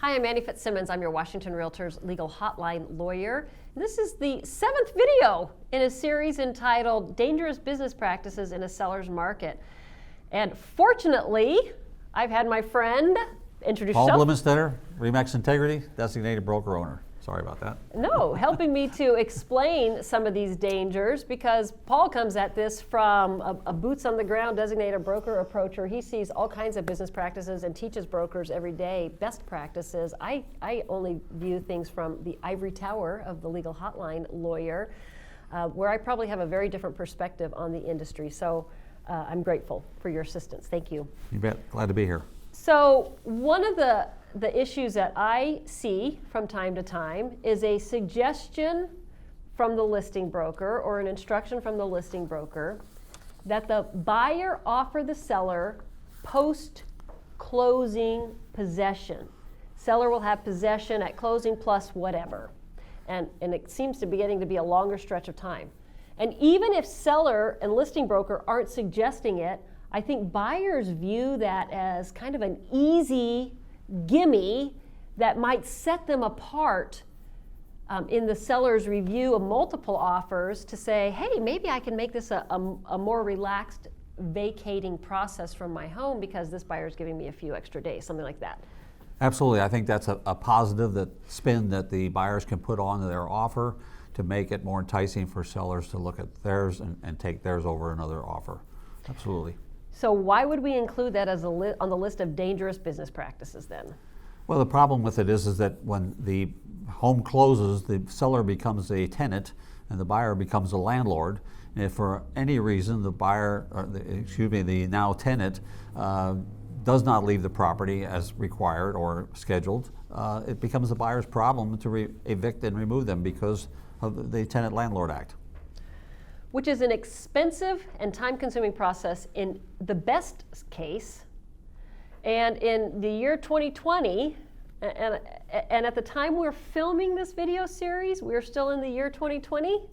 Hi, I'm Annie Fitzsimmons. I'm your Washington REALTORS legal hotline lawyer. This is the 7th video in a series entitled Dangerous Business Practices in a Seller's Market. And fortunately, I've had my friend introduce Paul yourself. Blumenstetter, Remax Integrity, designated broker owner. Sorry about that. No, helping me to explain some of these dangers, because Paul comes at this from a boots on the ground designated broker approacher. He sees all kinds of business practices and teaches brokers every day best practices. I only view things from the ivory tower of the legal hotline lawyer, where I probably have a very different perspective on the industry. So I'm grateful for your assistance. Thank you. You bet. Glad to be here. So one of the issues that I see from time to time is a suggestion from the listing broker or an instruction from the listing broker that the buyer offer the seller post-closing possession. Seller will have possession at closing plus whatever. And it seems to be getting to be a longer stretch of time. And even if seller and listing broker aren't suggesting it, I think buyers view that as kind of an easy gimme that might set them apart in the seller's review of multiple offers to say, hey, maybe I can make this a more relaxed vacating process from my home because this buyer is giving me a few extra days, something like that. Absolutely. I think that's a positive spin that the buyers can put on their offer to make it more enticing for sellers to look at theirs and take theirs over another offer. Absolutely. So why would we include that as on the list of dangerous business practices then? Well, the problem with it is that when the home closes, the seller becomes a tenant and the buyer becomes a landlord. And if for any reason the buyer, or the now tenant, does not leave the property as required or scheduled, it becomes the buyer's problem to evict and remove them because of the Tenant Landlord Act. Which is an expensive and time-consuming process in the best case. And in the year 2020, and at the time we're filming this video series, we're still in the year 2020,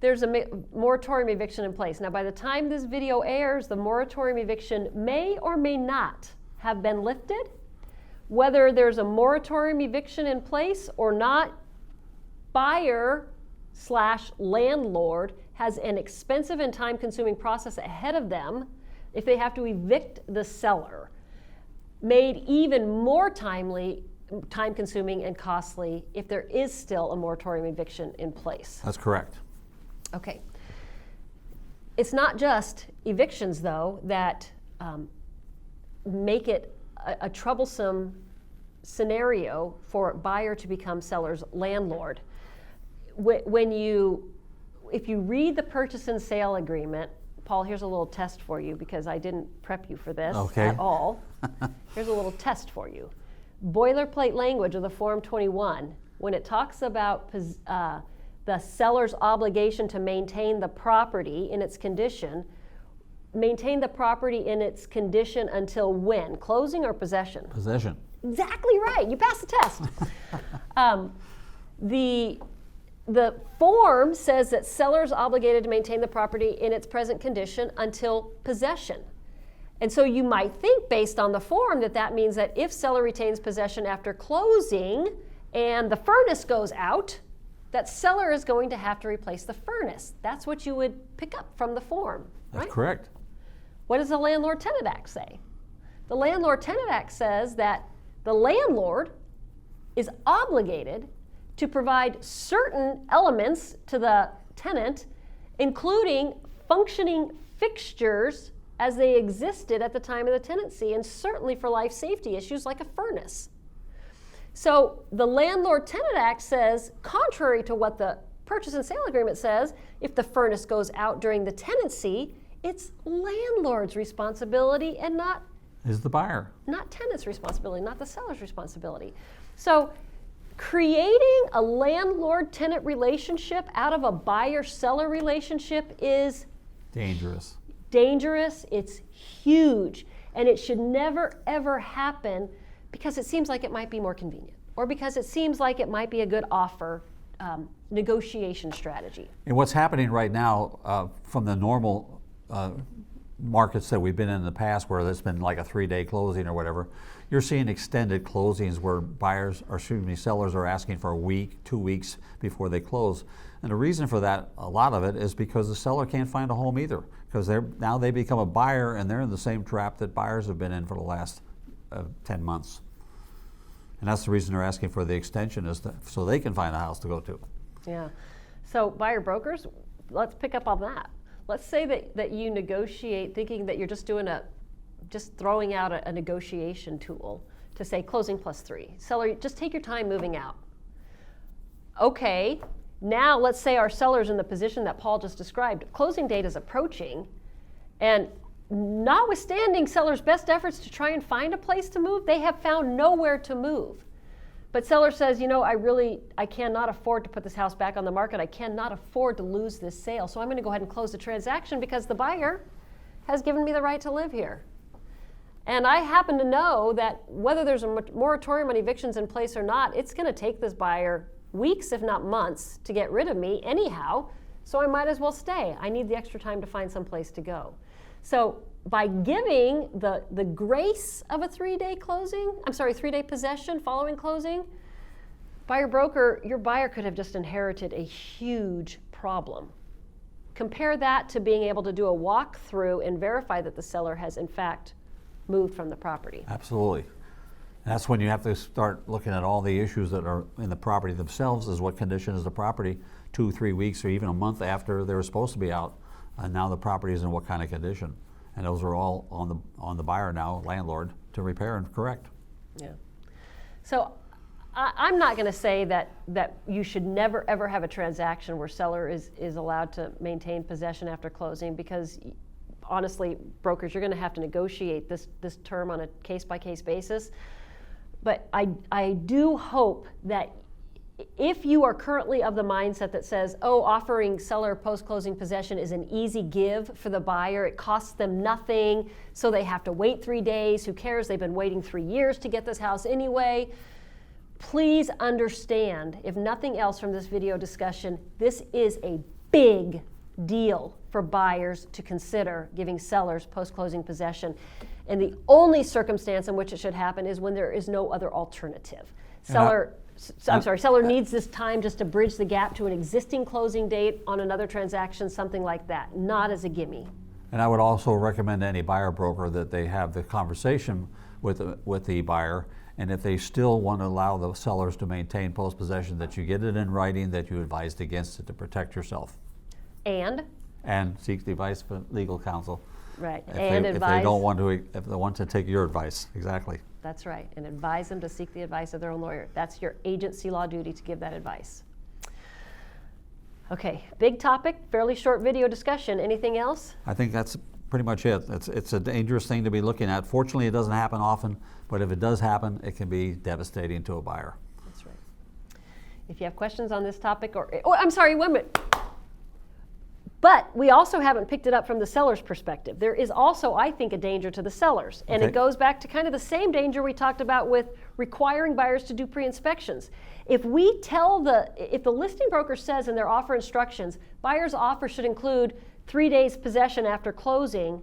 there's a moratorium eviction in place. Now, by the time this video airs, the moratorium eviction may or may not have been lifted. Whether there's a moratorium eviction in place or not, buyer/landlord has an expensive and time-consuming process ahead of them if they have to evict the seller, made even more time-consuming and costly if there is still a moratorium eviction in place. That's correct. Okay. It's not just evictions, though, that make it a troublesome scenario for buyer to become seller's landlord. If you read the purchase and sale agreement, Paul, here's a little test for you because I didn't prep you for this at all. Here's a little test for you. Boilerplate language of the Form 21, when it talks about the seller's obligation to maintain the property in its condition, maintain the property in its condition until when? Closing or possession? Possession. Exactly right. You passed the test. The form says that seller is obligated to maintain the property in its present condition until possession. And so you might think, based on the form, that means that if seller retains possession after closing and the furnace goes out, that seller is going to have to replace the furnace. That's what you would pick up from the form, right? That's correct. What does the Landlord-Tenant Act say? The Landlord-Tenant Act says that the landlord is obligated to provide certain elements to the tenant, including functioning fixtures as they existed at the time of the tenancy, and certainly for life safety issues like a furnace. So the Landlord-Tenant Act says, contrary to what the purchase and sale agreement says, if the furnace goes out during the tenancy, it's landlord's responsibility and not the buyer. Not tenant's responsibility, not the seller's responsibility. So creating a landlord-tenant relationship out of a buyer-seller relationship is dangerous. It's huge. And it should never, ever happen because it seems like it might be more convenient or because it seems like it might be a good offer negotiation strategy. And what's happening right now from the normal markets that we've been in the past where it's been like a 3-day closing or whatever, you're seeing extended closings where sellers are asking for a week, 2 weeks before they close. And the reason for that, a lot of it, is because the seller can't find a home either, because now they become a buyer and they're in the same trap that buyers have been in for the last 10 months. And that's the reason they're asking for the extension, is so they can find a house to go to. Yeah. So buyer brokers, let's pick up on that. Let's say that you negotiate thinking that you're just throwing out a negotiation tool to say closing +3. Seller, just take your time moving out. Okay, now let's say our seller's in the position that Paul just described. Closing date is approaching, and notwithstanding seller's best efforts to try and find a place to move, they have found nowhere to move. But seller says, I cannot afford to put this house back on the market. I cannot afford to lose this sale. So I'm going to go ahead and close the transaction because the buyer has given me the right to live here. And I happen to know that whether there's a moratorium on evictions in place or not, it's going to take this buyer weeks, if not months, to get rid of me anyhow. So I might as well stay. I need the extra time to find some place to go. So by giving the grace of a 3-day possession following closing, buyer broker, your buyer could have just inherited a huge problem. Compare that to being able to do a walkthrough and verify that the seller has in fact moved from the property. Absolutely. That's when you have to start looking at all the issues that are in the property themselves, is what condition is the property 2, 3 weeks, or even a month after they were supposed to be out, and now the property is in what kind of condition. And those are all on the buyer now, landlord, to repair and correct. Yeah. So I'm not going to say that you should never ever have a transaction where seller is allowed to maintain possession after closing, because honestly, brokers, you're going to have to negotiate this term on a case-by-case basis. But I do hope that if you are currently of the mindset that says, offering seller post-closing possession is an easy give for the buyer, it costs them nothing, so they have to wait 3 days, who cares, they've been waiting 3 years to get this house anyway. Please understand, if nothing else from this video discussion, this is a big deal for buyers to consider giving sellers post-closing possession. And the only circumstance in which it should happen is when there is no other alternative. Seller needs this time just to bridge the gap to an existing closing date on another transaction, something like that, not as a gimme. And I would also recommend to any buyer broker that they have the conversation with the buyer, and if they still want to allow the sellers to maintain post-possession, that you get it in writing, that you advised against it to protect yourself. And seek the advice of legal counsel. Right. If they want to take your advice. Exactly. That's right. And advise them to seek the advice of their own lawyer. That's your agency law duty, to give that advice. Okay, big topic, fairly short video discussion. Anything else? I think that's pretty much it. It's a dangerous thing to be looking at. Fortunately, it doesn't happen often, but if it does happen, it can be devastating to a buyer. That's right. If you have questions on this topic, I'm sorry, wait a minute. But we also haven't picked it up from the seller's perspective. There is also, I think, a danger to the sellers. And It goes back to kind of the same danger we talked about with requiring buyers to do pre-inspections. If the listing broker says in their offer instructions, buyer's offer should include 3 days possession after closing,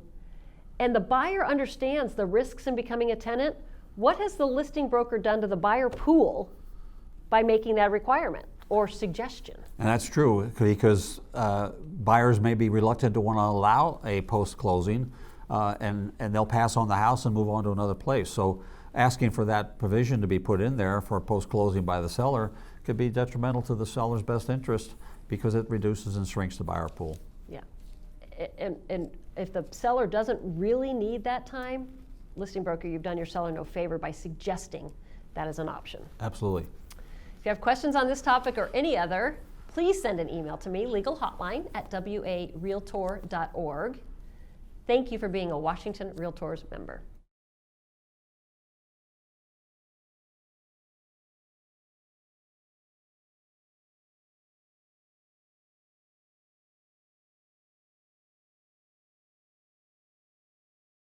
and the buyer understands the risks in becoming a tenant, what has the listing broker done to the buyer pool by making that requirement or suggestion? And that's true, because buyers may be reluctant to want to allow a post-closing, and they'll pass on the house and move on to another place. So asking for that provision to be put in there for post-closing by the seller could be detrimental to the seller's best interest, because it reduces and shrinks the buyer pool. Yeah. And if the seller doesn't really need that time, listing broker, you've done your seller no favor by suggesting that as an option. Absolutely. If you have questions on this topic or any other, please send an email to me, legalhotline@warealtor.org. Thank you for being a Washington REALTORS member.